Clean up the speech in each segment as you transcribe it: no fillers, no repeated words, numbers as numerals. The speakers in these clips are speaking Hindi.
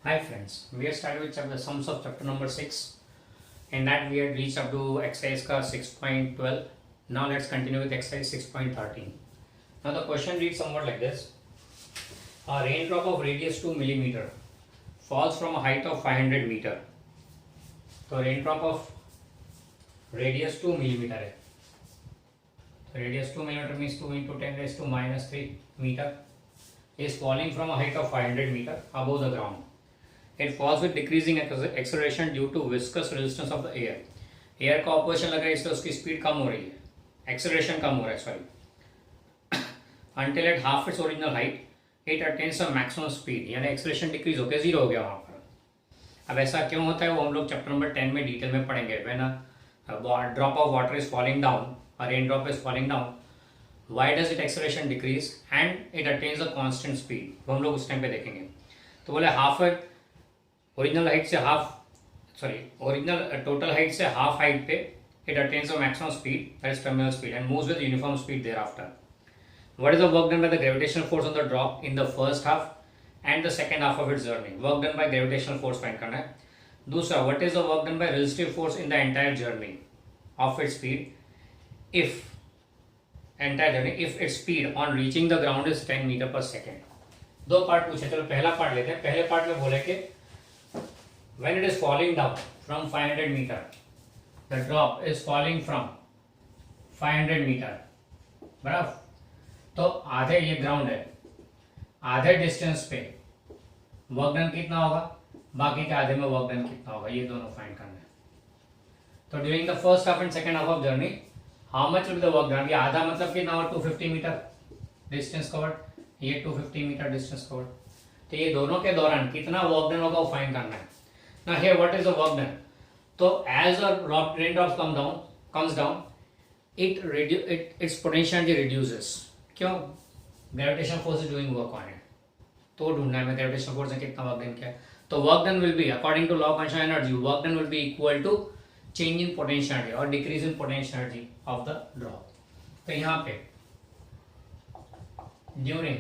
Hi friends, we have started with chapter sums of chapter number 6. In that we had reached up to exercise ka 6.12. Now let's continue with exercise 6.13. Now the question reads somewhat like this. A raindrop of radius 2 millimeter falls from a height of 500 meter. So raindrop of radius 2 millimeter है. So radius 2 millimeter means 2 into 10 raised to minus 3 meter is falling from a height of 500 meter above the ground. It falls with decreasing acceleration due to viscous resistance of the air. Air का ऑपोजिशन लगा है इसलिए उसकी स्पीड कम हो रही है, एक्सेलरेशन कम हो रहा है sorry. Until at half its original height, it attains a maximum speed. यानी एक्सेलरेशन डिक्रीज होकर जीरो हो गया वहाँ पर. अब ऐसा क्यों होता है वो हम लोग चैप्टर नंबर 10 में डिटेल में पढ़ेंगे. When a drop of water is falling down, a raindrop is falling down, why does its acceleration decrease and it attains a constant speed? वो हम लोग उस टाइम पे देखेंगे. तो बोले हाफ ओरिजिनल हाइट से ओरिजिनल टोटल हाइट से हाफ हाइट पे it attains a maximum speed, that is terminal speed, and moves with uniform speed thereafter. What is the work done by the gravitational force on the drop in the first half and the second half of its journey? Work done by gravitational force find करना है. दूसरा, what is the work done by resistive force in the entire journey of its speed if its speed on reaching the ground is 10 meter per second? दो पार्ट पूछे, चलो पहला पार्ट लेते हैं. पहले पार्ट में बोले कि when it is falling down from 500 meter, the drop is falling from 500 meter, बराबर. तो आधे ये ग्राउंड है, आधे डिस्टेंस पे वर्क डन कितना होगा, बाकी के आधे में वर्क डन कितना होगा, ये दोनों फाइंड करना है. तो during the first half and second half of journey how much will the work done. ये आधा मतलब कितना होगा, 250 मीटर डिस्टेंस कवर्ड, ये 250 मीटर डिस्टेंस कवर्ड. तो ये दोनों के दौरान कितना वर्क डन होगा वो फाइंड करना है. Now here what is the work done? So as a raindrop comes down, its potentiality reduces. क्यों? Gravitational force is doing work on it. तो ढूंढना है मैं gravitational force ने कितना work done किया है. तो work done will be according to law of conservation of energy, work done will be equal to change in potentiality or decrease in potentiality of the drop. तो यहाँ पे during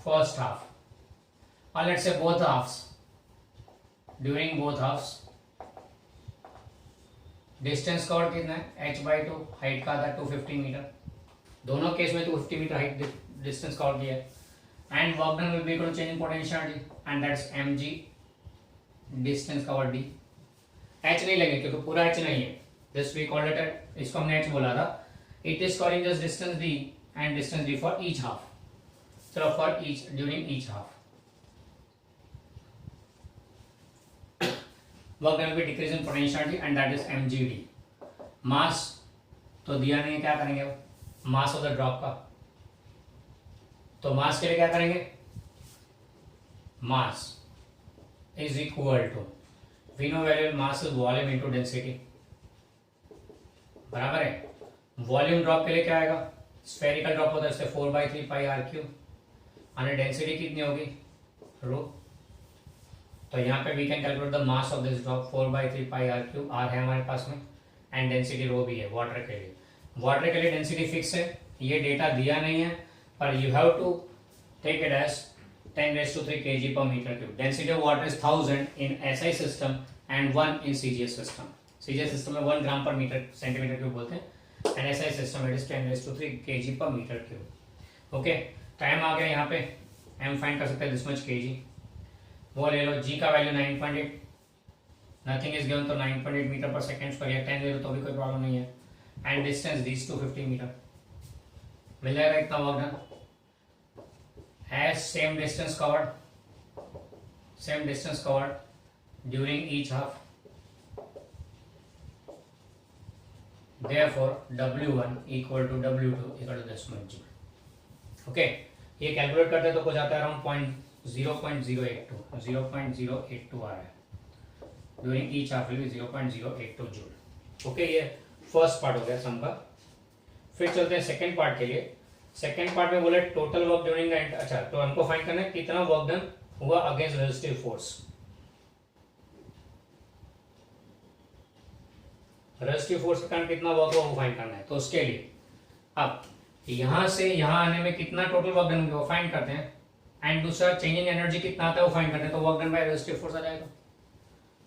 first half or let's say both halves, during both halves distance cover कितना है h/2, हाइट का आधा 250 मीटर. दोनों केस में 250 मीटर हाइट डिस्टेंस कवर किया है. And work done will be equal to change in potentiality and that's mg distance cover d. h नहीं लेंगे क्योंकि पूरा h नहीं है, दिस वी कॉल्ड इट, इसको हमने h बोला था. It is covering just distance d and distance d for each half. चलो for each during each half work done will be decrease in potentiality and that is mgd. Mass तो दिया नहीं है, क्या करेंगे, मास ऑफ द ड्रॉप का. तो मास के लिए क्या करेंगे, mass is equal to we know value mass is volume into density, बराबर है. वॉल्यूम ड्रॉप के लिए क्या आएगा, स्फेरिकल ड्रॉप होता है इससे 4/3 पाई r3 और डेंसिटी कितनी होगी रो. तो यहाँ पे we can calculate the mass of this drop 4/3 pi r3. r है हमारे पास में एंड डेंसिटी रो भी है वाटर के लिए. वाटर के लिए डेंसिटी फिक्स है, ये डेटा दिया नहीं है पर you have to take it as 10⁻³ kg per meter cube. Density of water is 1000 in SI system and 1 in CGS system. CGS system में 1 ग्राम पर मीटर सेंटीमीटर क्यूब बोलते हैं and SI system it is 10⁻³ kg per meter cube. Okay, time आ गया, यहाँ पे m फाइंड कर सकते हैं दिस मच kg. वो ले लो, g का वैल्यू 9.8, नथिंग इज गिवन तो 9.8 मीटर पर सेकेंड पर, या 10 ले लो तो भी कोई प्रॉब्लम नहीं है. एंड डिस्टेंस दिस 250 मीटर मिल जाएगा. इतना work done as same distance covered during each half. Therefore W1 equal to W2 equal to this much G. Okay, ये कैलकुलेट करते तो कुछ आता है अराउंड 0.082 आ रहा है. During each half will be 0.082 joule. Okay, ये फर्स्ट पार्ट हो गया सम का. फिर चलते हैं सेकेंड पार्ट के लिए. सेकेंड पार्ट में बोले टोटल वर्क ड्यूरिंग द, अच्छा तो हमको फाइंड करना है कितना वर्क डन हुआ against resistive force. Resistive force के कारण कितना वर्क हुआ वो फाइंड करना है. तो उसके लिए अब यहां से यहां आने में कितना टोटल वर्क डन हुआ फाइंड करते हैं एंड दूसरा चेंज इन एनर्जी कितना आता है वो फाइंड करना है, तो work done by resistive force आ जाएगा.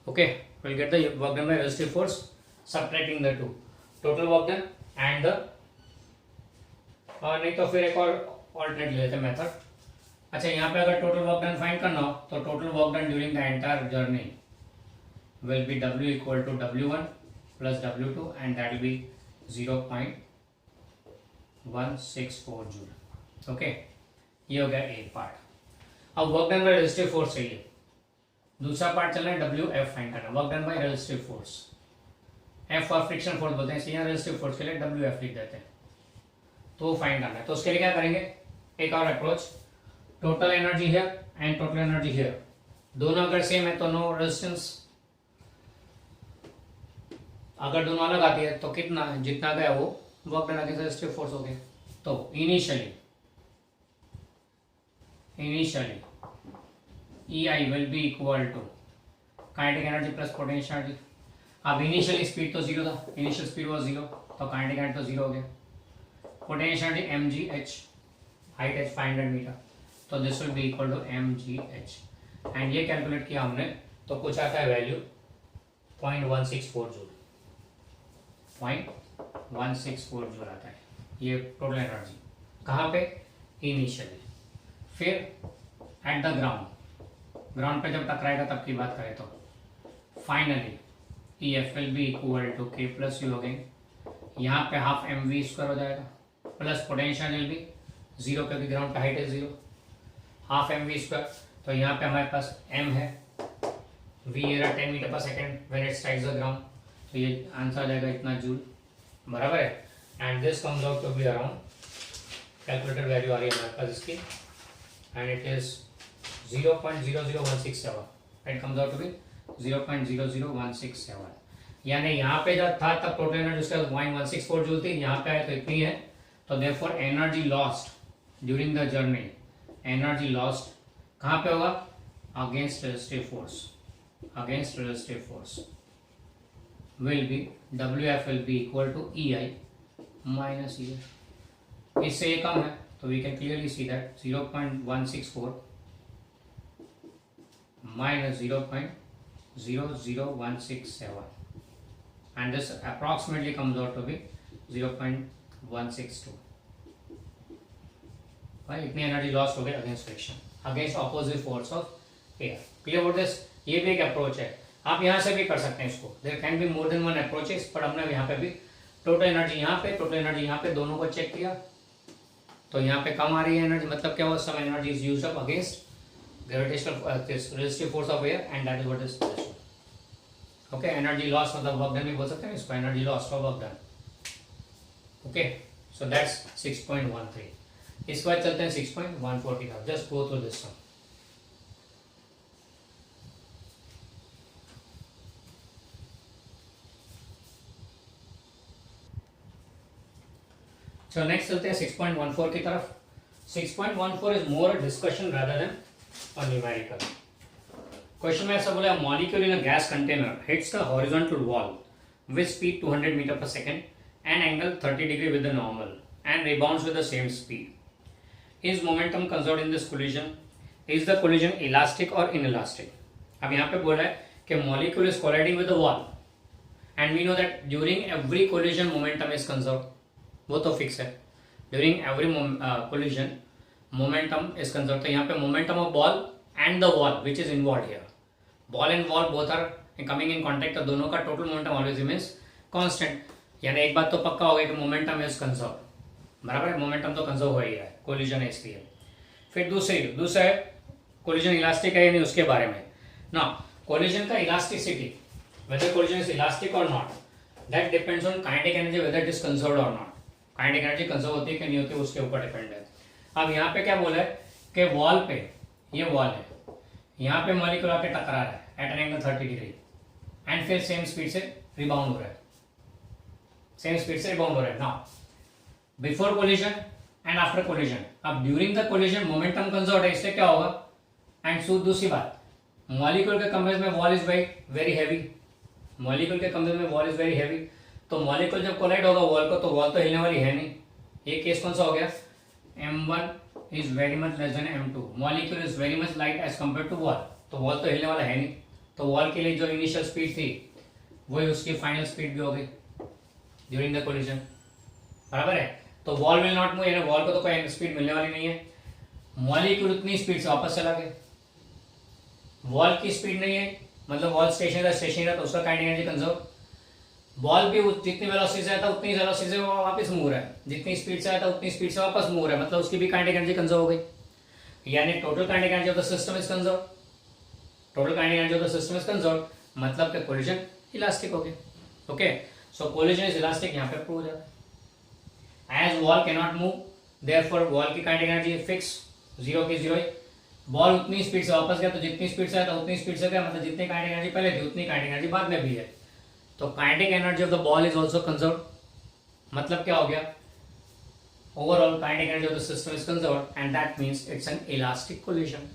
Okay, will get the work done by resistive force subtracting the two, total work done and the नहीं तो फिर एक और ऑल्टरनेट ले लेते हैं मेथड. अच्छा, यहाँ पे अगर टोटल वर्क डन फाइंड करना हो तो total work done during the entire journey will be W equal to W1 plus W2 and that will be 0.164 joule. Okay, ये हो गया एक पार्ट. अब work done by resistive force चाहिए. दूसरा पार्ट चल रहा है WF फाइंड करना, work done by resistive force. F और फ्रिक्शन फोर्स बोलते हैं, यहाँ रेजिस्टिव फोर्स के लिए WF लिख देते हैं. तो वो फाइंड करना है. तो उसके लिए क्या करेंगे, एक और approach, total energy here and total energy here, दोनों अगर सेम है तो नो रेजिस्टेंस. अगर दोनों अलग आती है तो कितना जितना गया वो work done against resistive force हो गया. तो initially EI will be equal to kinetic energy plus potential energy. अब इनिशियली स्पीड तो जीरो था, इनिशियल स्पीड वाज जीरो, तो काइनेटिक एनर्जी तो जीरो हो गया. Potential energy mgh, height h 500 metre, तो this will be equal to mgh. And ये कैलकुलेट किया हमने तो कुछ आता है वैल्यू 0.164 जूल, 0.164 जूल आता है ये टोटल एनर्जी. कहाँ पे, इनिशियली. फिर एट द ग्राउंड पे जब टकराएगा तब की बात करें तो finally EF will be equal to K plus U हो गई. यहाँ पे हाफ mv स्क्वायर हो जाएगा plus potential will be zero क्योंकि ग्राउंड पे हाइट है जीरो, हाफ mv स्क्वायर. तो यहाँ पे हमारे पास m है, v एरा 10 metre per second when it strikes the ground, तो ये आंसर आ जाएगा इतना जूल, बराबर है. And this comes out to be around, calculated value आ रही है हमारे पास इसकी, and it is 0.00167. It comes out to be 0.00167. यानी यहाँ पे जब था तब टोटल एनर्जी उसका 0.164 जूल थी, यहाँ पे आए तो इतनी है. तो therefore energy lost during the journey, energy lost कहाँ पे होगा, against resistive force will be WF will be equal to EI minus EF. इससे ये कम है तो we can clearly see that 0.164 minus 0.00167 and this approximately comes out to be 0.162. भाई इतनी एनर्जी लॉस्ट हो गई against friction, against opposite force of air. Clear about this. ये भी एक अप्रोच है, आप यहाँ से भी कर सकते हैं इसको. There can be more than one approaches, पर हमने यहाँ पे भी टोटल एनर्जी यहाँ पे, टोटल एनर्जी यहाँ पे, दोनों को चेक किया तो यहाँ पे कम आ रही है एनर्जी, मतलब क्या हुआ, some energy is used up against gravitational resistive force of air and that is what is this. Okay, energy loss मतलब वर्क डन भी बोल सकते हैं इसको, energy loss for work done. Okay, so that's 6.13. इस बार चलते हैं 6.14 की तरफ. Just go through this sum. So next चलते हैं 6.14 की तरफ. 6.14 is more a discussion rather than a numerical. Question में ऐसा बोला, molecule in a gas container hits the horizontal wall with speed 200 meter per second and angle 30 degree with the normal and rebounds with the same speed. Is momentum conserved in this collision? Is the collision elastic or inelastic? अब यहाँ पे बोला है कि molecule is colliding with the wall and we know that during every collision momentum is conserved. वो तो फिक्स है. During every collision momentum is conserve. तो यहाँ पे momentum of ball and the wall which is involve here, ball and wall both are coming in contact, तो दोनों का total momentum always remains constant. यानी एक बात तो पक्का हो गया कि मोमेंटम इज कंजर्व, बराबर है. मोमेंटम तो कंजर्व हो ही है, कोलिजन है इसलिए. फिर दूसरा है कोलिजन इलास्टिक है या नहीं, उसके बारे में ना. कोलिजन का elasticity, whether collision is elastic or not, that depends on kinetic energy whether it is conserved or not. Kinetic energy conserve होती है कि नहीं होती है उसके ऊपर डिपेंड है. अब यहाँ पे क्या बोला है कि वॉल पे, ये वॉल है, यहाँ पे मॉलिक्यूल आके टकरा रहा है at an angle 30 degree and फिर सेम स्पीड से रिबाउंड हो रहा है, now before collision and after collision. अब during the collision momentum conserve है, इससे क्या होगा. एंड दूसरी बात, मॉलिक्यूल के कंपेयर में वॉल इज वेरी हैवी, तो मॉलिक्यूल जब कोलाइड होगा वॉल को, तो वॉल तो हिलने वाली है नहीं. ये केस कौन सा हो गया, m1 is very much less than m2, molecule is very much light as compare to wall, तो वॉल तो हिलने वाला है नहीं, तो वॉल के लिए जो इनिशियल स्पीड थी वही उसकी फाइनल स्पीड भी हो गई ड्यूरिंग द कोलिजन, बराबर है। तो वॉल विल नॉट मूव, यानी वॉल को तो कोई स्पीड मिलने वाली नहीं है, मॉलिक्यूल उतनी स्पीड से वापस चला गया, वॉल की स्पीड नहीं है, मतलब वॉल स्टेशन है तो उसका काइनेटिक एनर्जी कंजर्व, बॉल भी जितनी वेलोसिटी से आया था उतनी वेलोसिटी से वो वापस मूव रहा है, जितनी स्पीड से आया था उतनी स्पीड से वापस मूव रहा है, मतलब उसकी भी काइनेटिक एनर्जी कंजर्व हो गई, यानी total kinetic energy of the system is conserve, total kinetic energy of the system is conserve, मतलब कि कोलिजन इलास्टिक हो गया। Okay, so collision is elastic, यहाँ पे प्रूव हो जाता है। As wall can not move, therefore wall की काइनेटिक एनर्जी फिक्स, जीरो की जीरो, बॉल उतनी स्पीड से वापस गया तो जितनी स्पीड से आया था उतनी स्पीड से गया, मतलब जितनी काइनेटिक एनर्जी पहले थी उतनी काइनेटिक एनर्जी बाद में भी है, तो kinetic energy of the ball is also conserved, मतलब क्या हो गया, overall kinetic energy of the system is conserved and that means it's an elastic collision.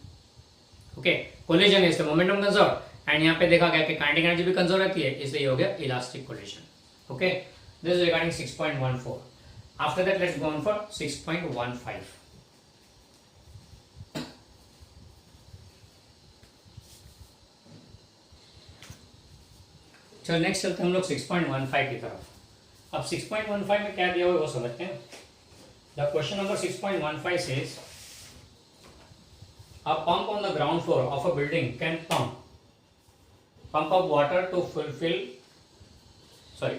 Okay, collision is the momentum conserved and यहाँ पे देखा गया कि काइनेटिक एनर्जी भी कंजर्व रहती है, इसलिए हो गया elastic collision. Okay, this is regarding 6.14। After that let's go on for 6.15। चलो नेक्स्ट चलते हैं हम लोग 6.15 की तरफ। अब 6.15 में क्या दिया हुआ है वो समझते हैं। The question number 6.15 says a pump on the ground floor of a building can pump up water to fulfill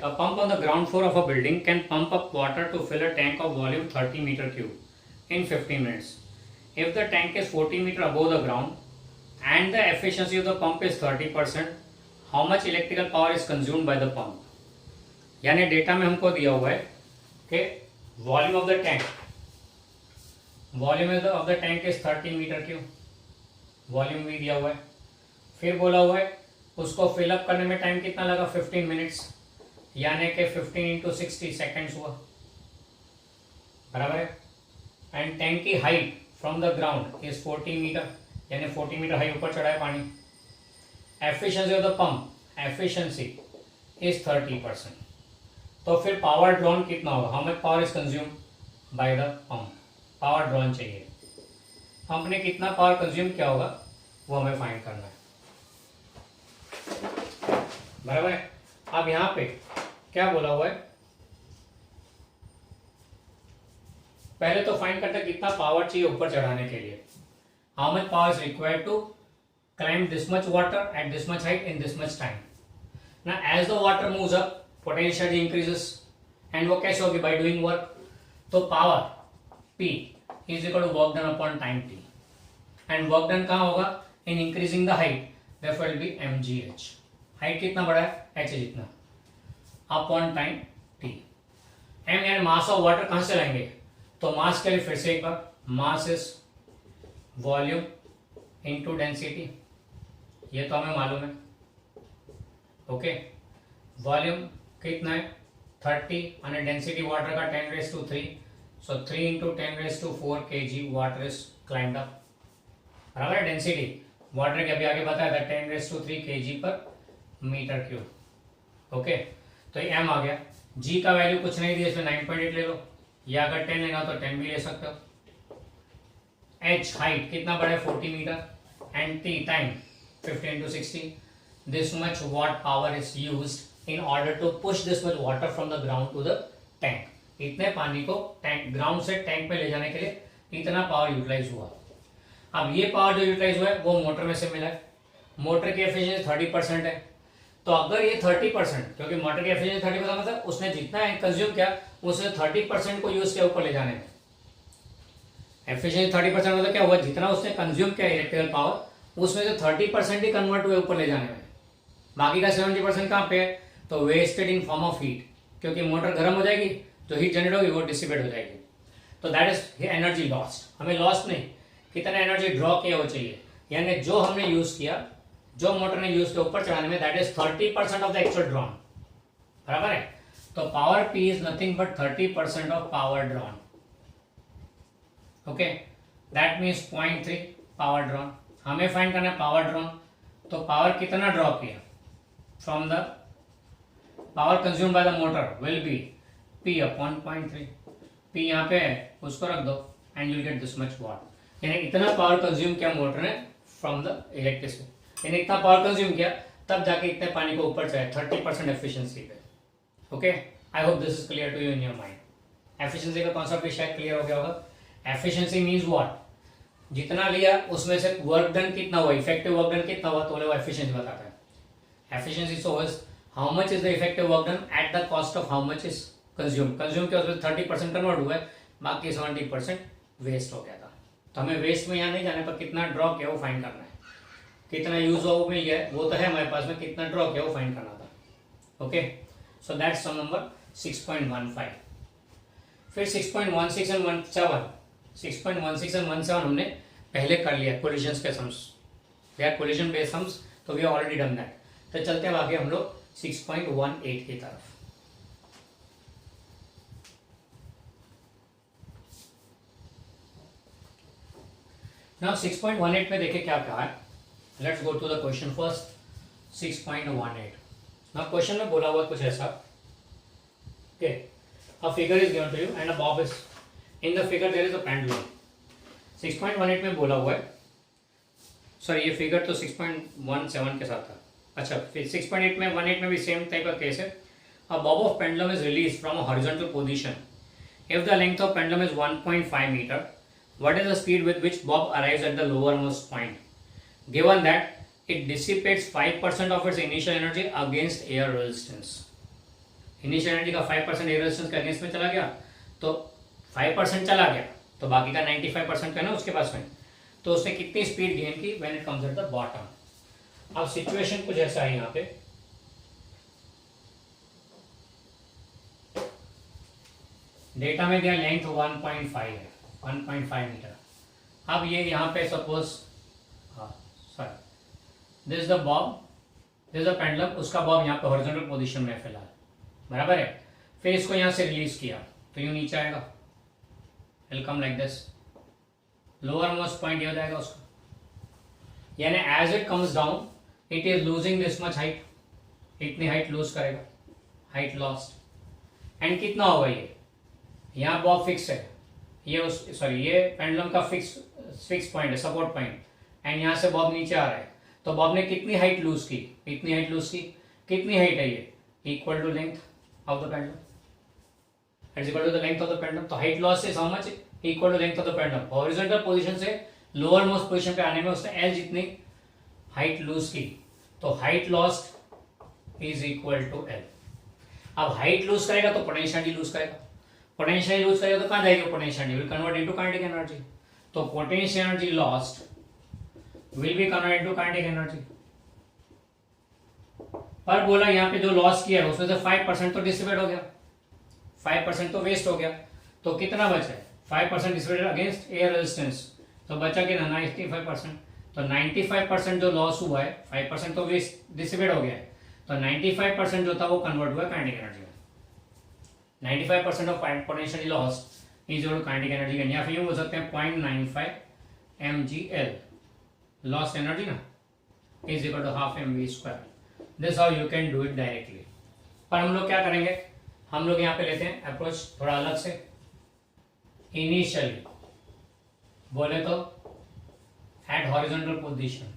a pump on the ground floor of a building can pump up water to fill a tank of volume 30 meter cube in 15 minutes. If the tank is 40 meter above the ground and the efficiency of the pump is 30%, how much electrical power is consumed by the pump? यानी डेटा में हमको दिया हुआ है कि volume of the tank, volume of the tank is 30 metre cube, volume भी दिया हुआ है, फिर बोला हुआ है उसको फिलअप करने में टाइम कितना लगा 15 मिनट्स, यानी कि 15 इंटू 60 सेकेंड्स हुआ, बराबर है। एंड टैंक की height from the ground is 40 metre, यानी 40 मीटर हाइट ऊपर चढ़ा है पानी। Efficiency of the pump, efficiency is 30%, तो फिर पावर ड्रॉन कितना होगा, how much power is consume by the pump, power drawn चाहिए, पंप ने कितना पावर कंज्यूम किया होगा वो हमें फाइंड करना है, बराबर है। अब यहाँ पे क्या बोला हुआ है, पहले तो फाइंड करते हैं कितना पावर चाहिए ऊपर चढ़ाने के लिए, how much power is required to climb this much water at this much height in this much time. Now as the water moves up, potential increases and वो कैसे होगी, by doing work, तो power P is equal to work done upon time T, and work done कहाँ होगा, in increasing the height, therefore it will be mgh, height कितना बड़ा है h जितना, upon time T। m यानी mass of water कहाँ से लाएंगे, तो mass के लिए फिर से एक बार, mass is volume into density, ये तो हमें मालूम है। ओके, वॉल्यूम कितना है 30 और डेंसिटी वाटर का 10⁻3, सो 3 into 10⁻4 kg water is climbed up, बराबर है। डेंसिटी वाटर के अभी आगे बताया था 10⁻3 kg पर मीटर क्यूब। ओके, तो ये m आ गया, g का वैल्यू कुछ नहीं दिया इसमें 9.8 ले लो, या अगर 10 लेना हो तो 10 भी ले सकते हो। h हाइट कितना बड़ा है 40 metre, and t time 15 into 60, this much watt power is used in order to push this much water from the ground to the tank, इतने पानी को टैंक ग्राउंड से टैंक पे ले जाने के लिए इतना पावर यूटिलाइज हुआ। अब ये पावर जो यूटिलाइज हुआ है वो मोटर में से मिला है, मोटर की एफिशिएंसी 30% है, तो अगर ये 30%, क्योंकि मोटर की एफिशिएंसी 30% मतलब उसने जितना कंज्यूम किया उसने 30% को यूज किया ऊपर ले जाने में, एफिशिएंसी 30% मतलब क्या हुआ, जितना उसने कंज्यूम किया इलेक्ट्रिकल पावर उसमें से 30% ही कन्वर्ट हुए ऊपर ले जाने में, बाकी का 70% कहाँ पे है, तो wasted in form of heat, क्योंकि मोटर गर्म हो जाएगी जो हीट जनरेट होगी वो डिसिपेट हो जाएगी, तो दैट इज एनर्जी लॉस्ट। हमें लॉस्ट नहीं, कितना एनर्जी ड्रॉ किया वो चाहिए, यानी जो हमने यूज किया, जो मोटर ने यूज किया ऊपर चढ़ाने में, that is 30% of the actual drawn, बराबर है। तो power P is nothing but 30% of power drawn. Okay, that means 0.3 power drawn. हमें फाइंड करना है पावर ड्रॉन, तो पावर कितना ड्रॉ किया from the power consume by the motor will be P upon 0.3, P यहाँ पे है उसको रख दो and you get this much what, यानी इतना पावर कंज्यूम किया मोटर ने फ्रॉम द इलेक्ट्रिसिटी, यानी इतना पावर कंज्यूम किया तब जाके इतने पानी को ऊपर चढ़ाया 30% एफिशिएंसी पे। Okay, I hope this is clear to you in your mind. Efficiency का कॉन्सेप्ट भी शायद क्लियर हो गया होगा। एफिशिएंसी मींस व्हाट, जितना लिया उसमें से वर्क डन कितना हुआ, इफेक्टिव वर्क डन कितना हुआ, तो वो एफिशिएंसी बताता है। Efficiency shows how much is the effective work done at the cost of how much is consume. Consume के उसमें 30% कन्वर्ट हुआ है, बाकी 70% वेस्ट हो गया था। तो हमें वेस्ट में यहाँ नहीं जाने पर कितना ड्रॉ किया वो फाइंड करना है, कितना यूज हुआ वो मिल गया वो तो है हमारे पास में, कितना ड्रॉ किया वो फाइंड करना था। Okay, so that's sum number 6.15। फिर 6.16 एंड 17, 6.16 एंड 17 हमने पहले कर लिया कोलिजन्स के sums, they are collision based sums, तो वी ऑलरेडी डन दैट। तो चलते हैं आगे हम लोग 6.18 की तरफ। नाउ 6.18 में देखें क्या कहा है। Let's go to the question first. 6.18 now question में बोला हुआ कुछ ऐसा, okay, a figure is given to you and a bob is in the figure, there is a pendulum. 6.18 में बोला हुआ है, सॉरी ये फिगर तो 6.17 के साथ था। अच्छा, फिर 6.8 में 18 में भी सेम टाइप का केस है। A bob of pendulum is release from a horizontal position if the length of pendulum is 1.5 metre, what is the speed with which bob arrives at the lowermost point, given that it dissipates 5% of its initial energy against air resistance। Initial energy का 5% एयर रेजिस्टेंस के अगेंस्ट में चला गया, तो 5% चला गया, तो बाकी का 95% का ना उसके पास में, तो उसने कितनी स्पीड गेन की when it comes at the bottom. अब सिचुएशन कुछ ऐसा है यहाँ पे, डेटा में दिया लेंथ 1.5 है, 1.5 मीटर। अब ये यहाँ पे सपोज, हाँ sorry, this the Bob, this the pendulum, उसका बॉब यहाँ पे हॉरिजॉन्टल पोजीशन में है फिलहाल, बराबर है। फिर इसको यहाँ से रिलीज किया तो यूँ नीचे आएगा, welcome like this, lower most point ये हो जाएगा उसका, यानी as it comes down it is losing this much height, इतनी हाइट लूज करेगा, हाइट लॉस्ट। एंड कितना होगा ये, यहाँ बॉब फिक्स है, ये उस सॉरी ये पेंडुलम का फिक्स पॉइंट है, सपोर्ट पॉइंट, एंड यहाँ से बॉब नीचे आ रहा है, तो बॉब ने कितनी हाइट लूज की, इतनी हाइट लूज की, कितनी हाइट है ये, equal to length of the pendulum, its equal to the length of the pendulum. तो height loss is how much, equal to length of the pendulum. Horizontal position से लोअर मोस्ट पोजीशन पे आने में उसने एल जितनी हाइट लूज की, तो height lost is equal to L. अब हाइट लूज करेगा तो पोटेंशियल लूज करेगा, पोटेंशियल लूज करेगा तो कहाँ जाएगी potential, will convert into kinetic energy, तो potential energy lost will be convert into kinetic energy. पर बोला यहाँ पे जो लॉस किया है उसमें से 5% तो डिसिपेट हो गया, 5% तो वेस्ट हो गया, तो कितना बचा है, 5% डिसिपेटेड अगेंस्ट एयर रेजिस्टेंस, तो बचा कितना 95%। तो 95% जो लॉस हुआ है, 5% तो वेस्ट डिसिपेट हो गया है, तो 95% जो था वो कन्वर्ट हुआ काइनेटिक एनर्जी में। 95% of potential loss is equal to kinetic energy gain, या फिर यूं बोल सकते हैं 0.95 mgl लॉस्ट एनर्जी ना is equal to half mv square. This how you can do it directly. पर हम लोग क्या करेंगे, हम लोग यहाँ पे लेते हैं अप्रोच थोड़ा अलग से। इनिशियली बोले तो at horizontal position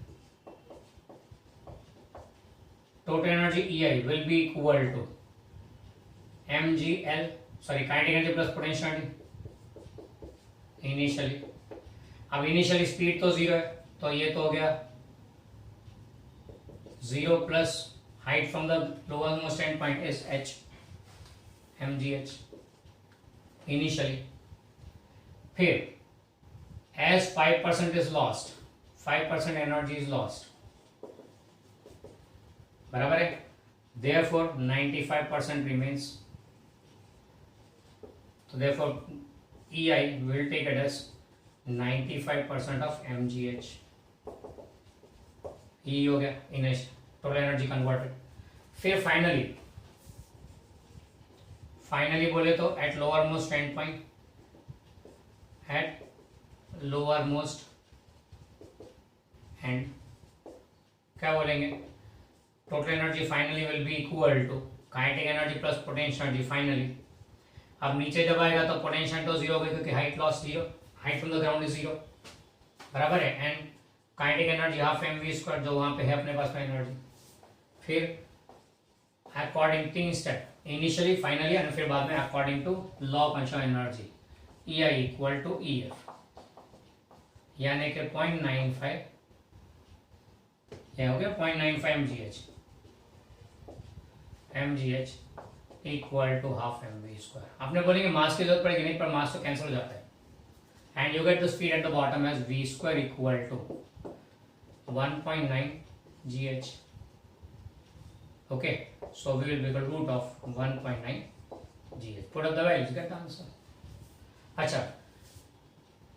total energy EI will be equal to mgl sorry kinetic energy plus potential energy initially. अब इनिशियली स्पीड तो 0 है, तो ये तो हो गया 0 plus height from the lower most end point is h mgh initially. फिर as 5% is lost, 5% energy is lost, बराबर है, therefore 95% remains, so therefore EI will take it as 95% of mgh, E हो गया इनिशियल टोटल एनर्जी कन्वर्टेड। फिर फाइनली बोले तो at lower most end point, at lower most end क्या बोलेंगे, total energy finally will be equal to kinetic energy plus potential energy finally. अब नीचे जब आएगा तो पोटेंशियल तो 0 हो गई क्योंकि height loss 0, height from the ground is 0, बराबर है, and kinetic energy half mv² जो वहां पे है अपने पास में एनर्जी। फिर अकॉर्डिंग 3 स्टेप, इनिशियली, फाइनली और फिर बाद में according to law of conservation energy, EI equal to EF, यानी कि 0.95, यह हो गया 0.95 mgh equal to half mv²। आपने बोलेंगे मास की जरूरत पड़ेगी, नहीं, पर मास तो कैंसिल हो जाता है, and you get the speed at the bottom as v² equal to 1.9 gh। Okay, so we will become root of 1.9 gh, put up the values, get the answer. अच्छा,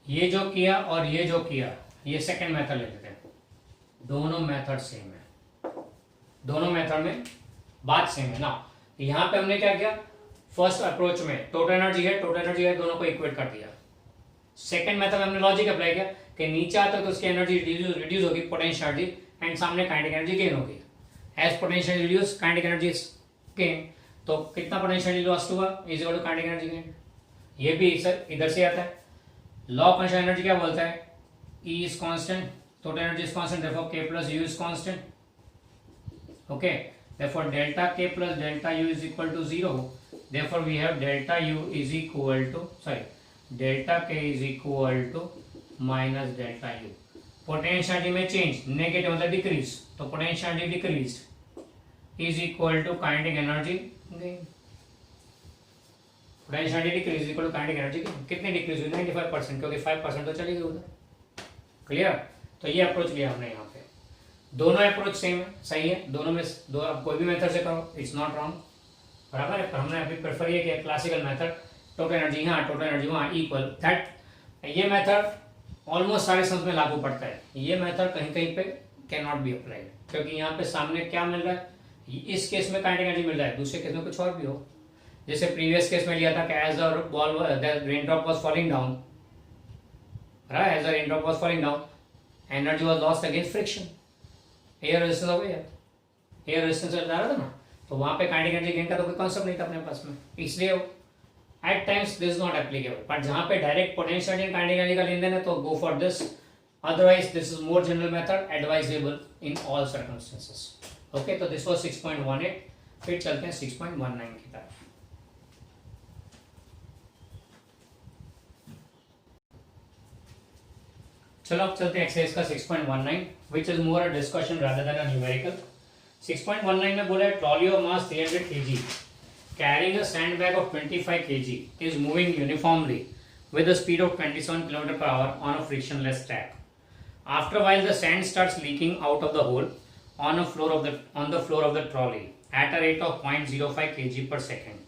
ये जो किया और ये जो किया, ये सेकेंड मेथड ले लेते हैं, दोनों मेथड सेम है, दोनों मेथड में बात सेम है ना। यहां पे हमने क्या किया, फर्स्ट अप्रोच में टोटल एनर्जी है, दोनों को इक्वेट कर दिया। सेकंड मेथड में हमने लॉजिक अप्लाई किया कि नीचे आता तो उसकी एनर्जी रिड्यूस होगी, पोटेंशियल एनर्जी, एंड सामने काइनेटिक एनर्जी गेन होगी। As potential reduce kinetic energy gain, तो कितना पोटेंशियल लॉस हुआ is equal to kinetic energy gain. ये भी इधर से आता है। लॉ ऑफ कंजर्वेशन एनर्जी क्या बोलता है, E is constant, total energy is constant, therefore K plus U is constant. Okay, therefore delta K plus delta U is equal to 0. Therefore we have delta U is equal to, delta K is equal to minus delta U. Potential energy में change, negative मतलब decrease, तो potential energy decreased is equal to kinetic energy gain. Potential energy decrease is equal to kinetic energy gain. कितनी decrease हुई, 95%, क्योंकि 5% तो चली गई उधर। क्लियर, तो ये अप्रोच लिया हमने यहाँ पे, दोनों अप्रोच सेम है, सही है, दोनों में दो आप कोई भी मेथड से करो, इट्स नॉट रॉन्ग, बराबर है। पर हमने अभी प्रेफर ये किया क्लासिकल मेथड, टोटल एनर्जी यहाँ, टोटल एनर्जी वहाँ, इक्वल दैट। ये मेथड ऑलमोस्ट सारे सम्स में लागू पड़ता है, ये मेथड कहीं कहीं पे कैन नॉट बी अप्लाइड, क्योंकि यहाँ पे सामने क्या मिल रहा है, इस केस में काइनेटिक एनर्जी मिल रहा है, दूसरे केस में कुछ और भी हो। जैसे प्रीवियस केस में लिया था कि as the ball the raindrop was falling down, as the raindrop was falling down, energy was lost against friction, air resistance हो गया, air resistance जा रहा था ना, तो वहां पे काइनेटिक एनर्जी गेन का तो कोई कॉन्सेप्ट नहीं था अपने पास में, इसलिए at times this is not applicable. But जहां पे direct potential and kinetic energy का लेन देन है तो go for this, otherwise this is more general method, advisable in all circumstances. Okay, तो दिस वाज 6.18, फिर चलते हैं 6.19 की तरफ। चलो अब चलते हैं एक्सरसाइज का 6.19, which is more a discussion rather than a numerical. 6.19 में बोला है trolley of mass 300 kg carrying a sandbag of 25 kg is moving uniformly with a speed of 27 km/h on a frictionless track. After a while, the sand starts leaking out of the hole on the floor of the trolley at a rate of 0.05 kg per second.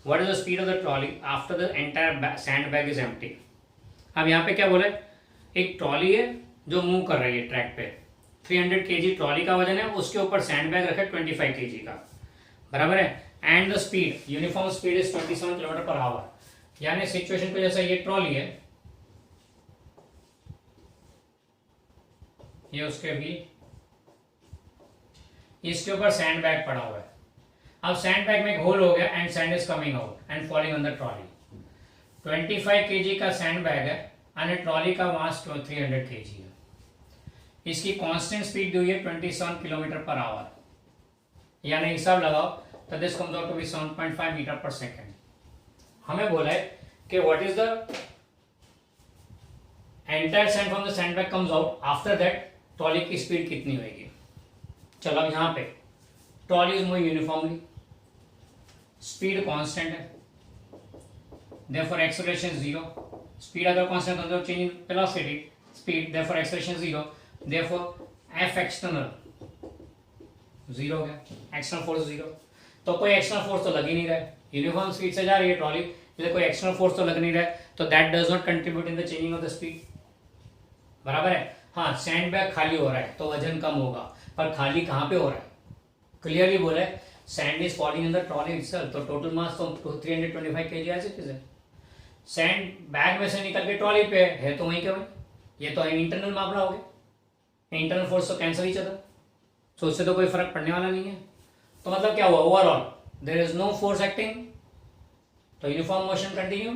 What is the speed of the trolley after the entire sandbag is empty? अब यहाँ पे क्या बोला है, एक ट्रॉली है जो मूव कर रही है ट्रैक पे, 300 kg ट्रॉली का वजन है, उसके ऊपर सैंड बैग रखा है 25 kg का, बराबर है, and the speed, uniform speed is 27 km/h। यानी सिचुएशन पे जैसा ये ट्रॉली है, ये उसके भी इसके ऊपर सैंड बैग पड़ा हुआ है। अब सैंड बैग में एक होल हो गया and sand is coming out and falling on the trolley. 25 kg का सैंड बैग है और ट्रॉली का मास 300 kg है। इसकी कांस्टेंट स्पीड दी हुई है 27 km/h, यानी हिसाब लगाओ तो this comes out to be 7.5 metre per second. हमें बोला है कि what is the entire sand from the sand bag comes out, after that trolley की स्पीड कितनी होगी। चलो अब यहां पे trolley is moving uniformly, speed constant है, देयरफॉर एक्सेलरेशन 0, स्पीड अगर कांस्टेंट तो change in velocity speed, therefore acceleration 0, therefore F external 0 हो गया, एक्सटर्नल फोर्स 0, तो कोई एक्सटर्नल फोर्स तो लग ही नहीं रहा है, यूनिफॉर्म स्पीड से जा रही है ट्रॉली, इसलिए कोई एक्सटर्नल फोर्स तो लग नहीं रहा है, तो that does not contribute in the changing of the speed, बराबर है। हाँ, सैंड बैग खाली हो रहा है तो वजन कम होगा, पर खाली कहाँ पे हो रहा है, क्लियरली बोला है sand is falling in the trolley itself, तो टोटल मास तो 325 kg ऐसे कैसे, सैंड बैग में से निकल के ट्रॉली पे है तो वहीं के वहीं, ये तो इंटरनल मामला हो गया, इंटरनल फोर्स तो कैंसिल ही चला, तो उससे तो कोई फर्क पड़ने वाला नहीं है। तो मतलब क्या हुआ, overall there is no force acting, तो यूनिफॉर्म मोशन कंटिन्यू,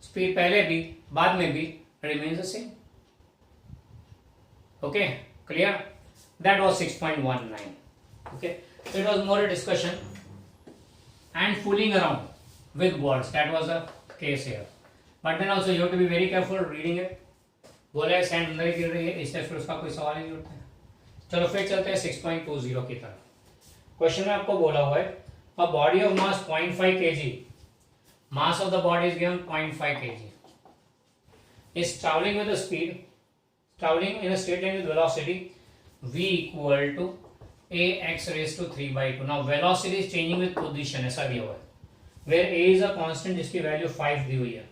स्पीड पहले भी बाद में भी remains the same. Okay, clear? That was 6.19. Okay, so it was more a discussion and fooling around with words. That was the case here. But then also you have to be very careful reading it. बोला सैंड अंदर ही गिर रही है, इससे फिर उसका कोई सवाल ही नहीं उठता है. चलो फिर चलते हैं 6.20 की तरफ. क्वेश्चन में आपको बोला हुआ है a body of mass 0.5 kg, mass of the body is given 0.5 kg, is traveling with a speed, traveling in a straight line with velocity v equal to ax raised to 3 by 2. Now velocity is changing with position, ऐसा दिया हुआ है, where a is a constant जिसकी वैल्यू 5 दी हुई है.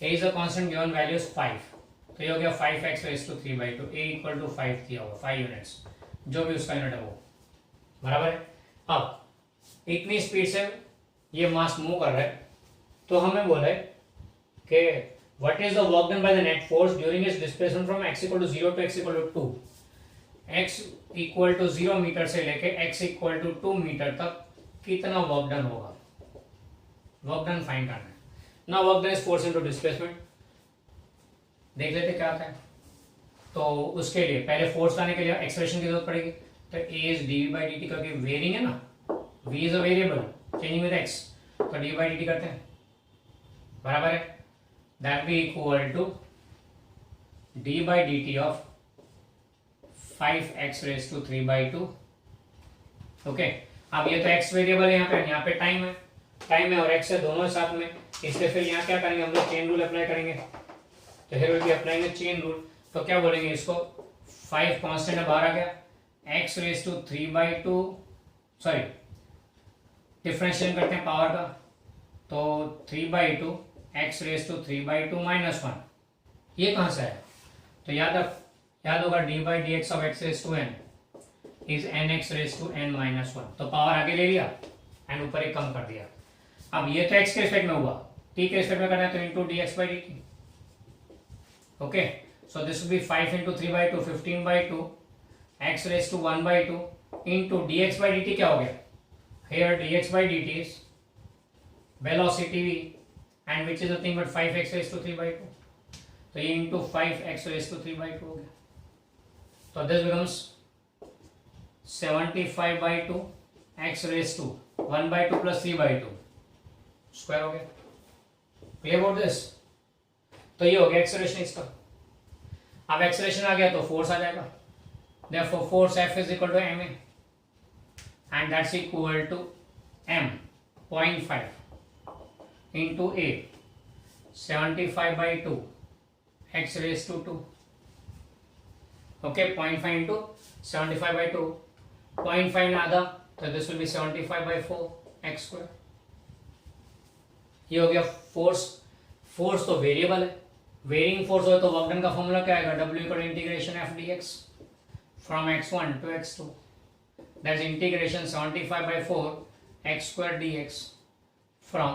a is a constant given value is 5, तो ये हो गया 5x raised to 3 by 2. a equal to 5 दिया हुआ, 5 यूनिट्स, जो भी उसका यूनिट है वो बराबर है. अब इतनी स्पीड से ये मास मूव कर रहा है, तो हमें बोला है कि what is the work done by the net force during its displacement from x equal to 0 to x equal to 2. x equal to 0 metre से लेके x इक्वल टू 2 मीटर तक कितना वर्क डन होगा, वर्क डन फाइंड करना है. ना work done is force into displacement. देख लेते क्या आता है. तो उसके लिए पहले फोर्स लाने के लिए एक्सप्रेशन की जरूरत पड़ेगी. तो a is dv by dt करके वेरिंग है ना, v is a variable changing with x, तो dv बाई dt करते हैं बराबर है. That be equal to d by dt of 5x raise to 3 by 2. Okay, अब ये तो x वेरिएबल है, यहाँ पे टाइम है, टाइम है और x है दोनों साथ में, इसलिए फिर यहाँ क्या करेंगे हम लोग, चेन रूल अप्लाई करेंगे. तो फिर भी अप्लाइंगे चेन रूल. तो क्या बोलेंगे इसको, 5 कांस्टेंट है बाहर आ गया, x raise to 3 by 2, sorry differentiate करते हैं पावर का, तो 3 by 2 x raise to 3 by 2 minus 1. ये कहाँ से आया, तो याद होगा d by d x of x raise to n is nx raise to n minus 1. तो पावर आगे ले लिया एंड ऊपर एक कम कर दिया. अब ये तो x के रिस्पेक्ट में हुआ, t के रिस्पेक्ट में करना है तो into D x by D T. Okay, so this will be 5 into 3 by 2, 15 by 2, x raised to 1 by 2 into dx by dt. क्या हो गया, here dx by dt is velocity v and which is nothing but 5x raised to 3 by 2. तो ये into 5x raised to 3 by 2 हो गया. तो this becomes 75 by 2 x raised to 1 by 2 plus 3 by 2 square हो गया. Clear about this. तो ये हो गया एक्सेलरेशन इसका. अब एक्सेलरेशन आ गया तो फोर्स आ जाएगा. Therefore force F is equal to ma and that's equal to m 0.5 into a 75 by 2 x raised to 2. Okay, 0.5 into 75 by 2, 0.5 ना आधा, तो this will be 75 by 4 x square. ये हो गया फोर्स. फोर्स तो वेरिएबल है, वेरिंग फोर्स हो तो वर्क डन का फॉर्मूला क्या आएगा, W equal to integration f dx from x1 to x2, that is integration 75 by 4 x square dx from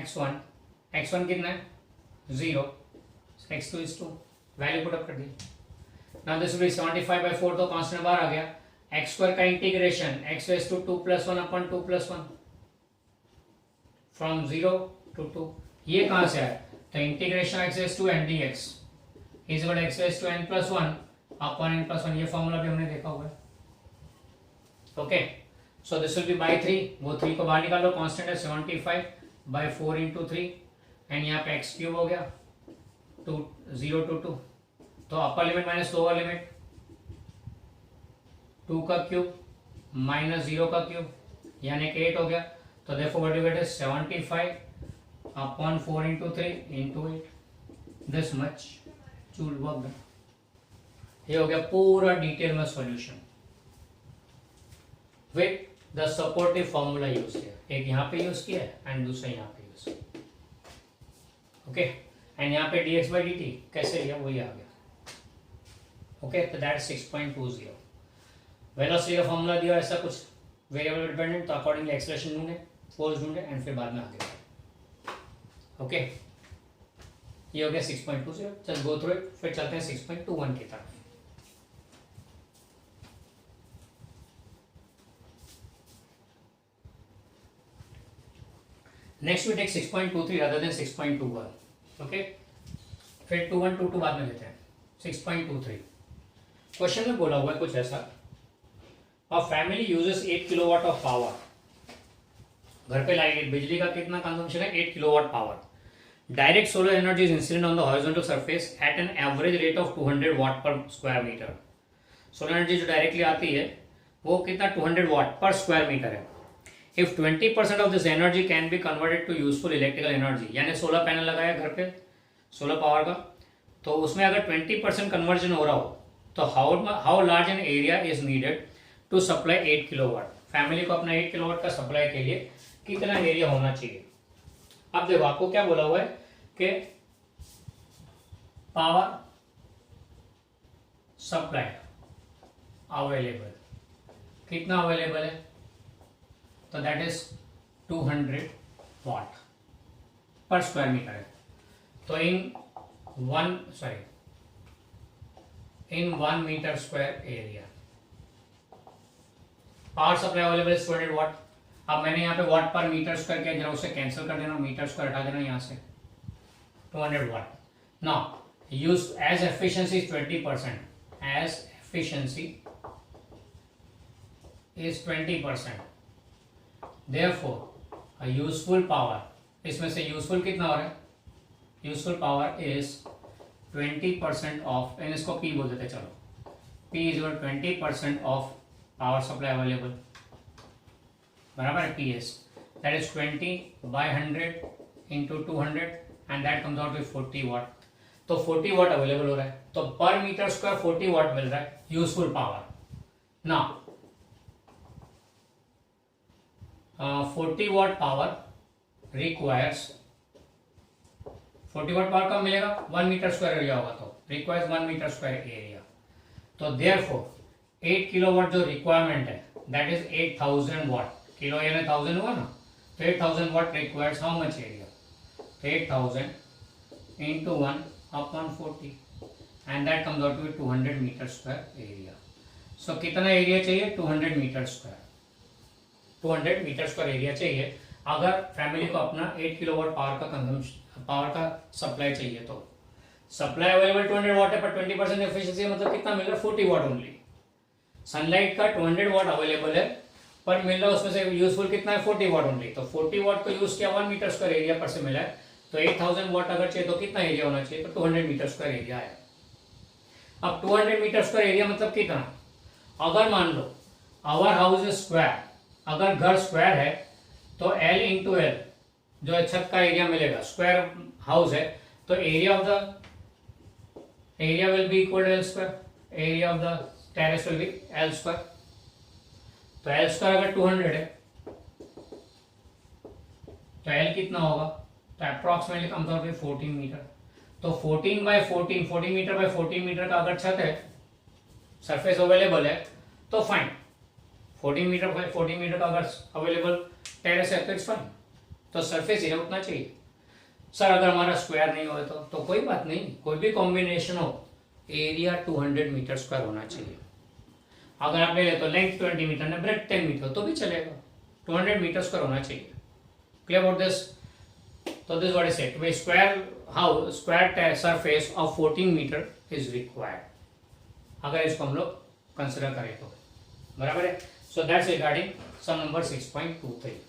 x1 कितना है 0, x2 is 2, value put up कर दी. Now this will be 75 by 4, तो कांस्टेंट बाहर आ गया. x स्क्वायर का integration x raise to 2 plus 1 upon 2 plus 1 from 0 to 2. ये कहां से आया, तो integration x raise to n dx is equal x raise to n plus 1 upon n plus 1. ये फॉर्मूला भी हमने देखा हुआ है. Okay, so this will B bye 3, वो 3 को बाहर निकाल लो, कांस्टेंट है 75 by 4 into 3 एंड यहाँ पे x क्यूब हो गया 0 to 2. तो upper limit minus lower limit 2 का क्यूब माइनस 0 का क्यूब यानी 8 हो गया. तो therefore what you get is 75 upon 4 into 3 into 8, this much joule work done. ये हो गया पूरा डिटेल में solution with the supportive formula use किया. एक यहाँ पे यूज किया एंड दूसरा यहाँ पे यूज किया. ओके, एंड यहाँ पे dx by dt कैसे लिया वही आ गया. ओके, तो दैट 6.20. वेलोसिटी का फॉर्मूला दिया ऐसा कुछ वेरिएबल डिपेंडेंट, तो अकॉर्डिंगली एक्सेलरेशन ढूंढे, फोर्स ढूंढे एंड फिर बाद में आगे. ओके, ये हो गया 6.20. चल गो थ्रू इट, फिर चलते हैं 6.21 की तरफ. Next we take 6.23 rather than 6.21. Okay, फिर 2122 बाद में लेते हैं. 6.23 क्वेश्चन में बोला हुआ है कुछ ऐसा, a family uses 8 kilowatt of power. घर पे लाइट बिजली का कितना कंजम्पशन है? 8 kilowatt power. Direct solar energy is incident on the horizontal surface at an average rate of 200 watt per square metre. Solar energy जो डायरेक्टली आती है वो कितना? 200 वाट पर स्क्वायर मीटर है. If 20% of this energy can be converted to useful electrical energy, यानी सोलर पैनल लगाया घर पे सोलर पावर का, तो उसमें अगर 20% कन्वर्जन हो रहा हो तो how large an area is needed to supply 8 kilowatt. Family को अपना 8 किलोवाट का सप्लाई के लिए कितना एरिया होना चाहिए? अब देखो आपको क्या बोला हुआ है कि पावर सप्लाई अवेलेबल, कितना अवेलेबल है? तो that is 200 watt per square metre है. तो in 1 metre square area power supply available is 200 watt. अब मैंने यहाँ पे वाट पर मीटर स्क्वायर किया, जरा उसे कैंसिल कर देना, मीटर स्क्वायर हटा देना यहाँ से. 200 watt. Now use as efficiency is 20%, as efficiency is 20%. Therefore, a useful power, इसमें से यूजफुल कितना हो रहा है? यूजफुल पावर इज 20% ऑफ, इसको P बोल देते चलो. P is 20% of power supply available, बराबर है PS. That is 20/100 into 200 and that comes out with 40 वाट. तो 40 वाट अवेलेबल हो रहा है, तो पर मीटर स्क्वायर 40 वाट मिल रहा है यूजफुल पावर. ना 40 watt power requires, 40 watt power कब मिलेगा? 1 मीटर स्क्वायर एरिया होगा, तो रिक्वायर्स 1 मीटर स्क्वायर एरिया. तो देयरफॉर 8 किलोवाट जो रिक्वायरमेंट है दैट इज 8000 वाट. किलो यानी 1000 हुआ ना, तो 8000 watt requires how much area? 8000 into 1 upon 40 and that comes out to be 200 metre square area. So कितना एरिया चाहिए? 200 metre square. 200 metre square area चाहिए अगर फैमिली को अपना 8 किलोवाट पावर का सप्लाई चाहिए. तो सप्लाई अवेलेबल 200 वाट है, पर 20% एफिशिएंसी मतलब कितना मिल रहा है? 40 वाट ओनली. सनलाइट का 200 वाट अवेलेबल है, पर मिल रहा है उसमें से यूजफुल कितना है? 40 वाट ओनली. तो 40 वाट को यूज किया, 1 मीटर स्क्वायर एरिया पर से मिला है. तो 8000 वाट अगर चाहिए तो कितना एरिया होना चाहिए? तो 200 मीटर स्क्वायर एरिया है. अब 200 मीटर स्क्वायर एरिया मतलब कितना? अगर मान लो आवर हाउस इज स्क्वायर, अगर घर स्क्वायर है तो L इंटू एल जो छत का एरिया मिलेगा, स्क्वायर हाउस है तो area of the area will be equal to L square, area of the terrace will be L square. तो एल स्क्वायर अगर 200 है तो एल कितना होगा? तो approximately comes out to 14 metre. तो 14 मीटर बाय 14 मीटर का अगर छत है, सरफेस अवेलेबल है, तो फाइन. 14 मीटर बाय 14 मीटर का अगर अवेलेबल टेरेस है तो इट्स फाइन. तो सरफेस एरिया उतना चाहिए. सर अगर हमारा स्क्वायर नहीं हो तो कोई बात नहीं, कोई भी कॉम्बिनेशन हो, एरिया 200 मीटर स्क्वायर होना चाहिए. अगर आप ले ले तो लेंथ 20 मीटर ना, ब्रेथ 10 मीटर तो भी चलेगा, 200 मीटर स्क्वायर होना चाहिए. Clear about this? तो this what is said, way square surface of 14 metre is required, अगर इसको हम लोग कंसिडर करें तो. बराबर है. So that's regarding some number 6.23.